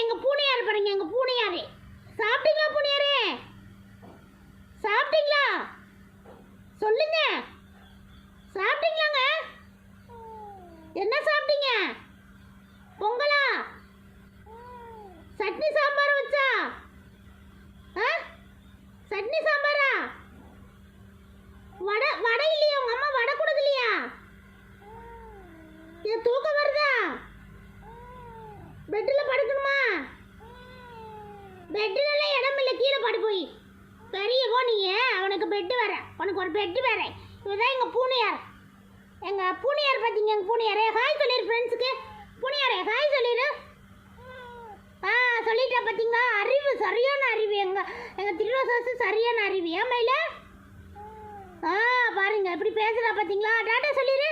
எங்க பூனையார் பாருங்க, எங்க பூனையாரே. சாப்பிட்டீங்களா பூனையாரே? சாப்பிட்டீங்களா? சொல்லுங்க. சாப்பிட்டீங்களாங்க? என்ன சாப்பிட்டீங்க? பொங்கலா? சட்னி சாம்பார் வச்சா? சட்னி சாம்பாரா? வடை இல்லையா? உங்க அம்மா வடை கொடுக்கலையா? இது தூக்கம் வருதா? பெட்டில் படுக்கணுமா? பெட்டில இடம் இல்லை, கீழே படு போய். பெரியவோ நீ, அவனுக்கு பெட்டு வேற, உனக்கு ஒரு பெட்டு வேற. இதுதான் எங்க பூனையார். எங்க பூனையார் பார்த்தீங்க, எங்க பூனையாரே. ஹாய் சொல்லிடு ஃப்ரெண்ட்ஸுக்கு. பூனையாரே ஹாய் சொல்லிடு. சொல்லிட்டா பார்த்தீங்களா? அறிவு, சரியான அறிவு. எங்க திருரோசாசு சரியான அறிவு. ஏன் மயில? பாருங்க எப்படி பேசுறா பார்த்தீங்களா? டாட்டா சொல்லிடு.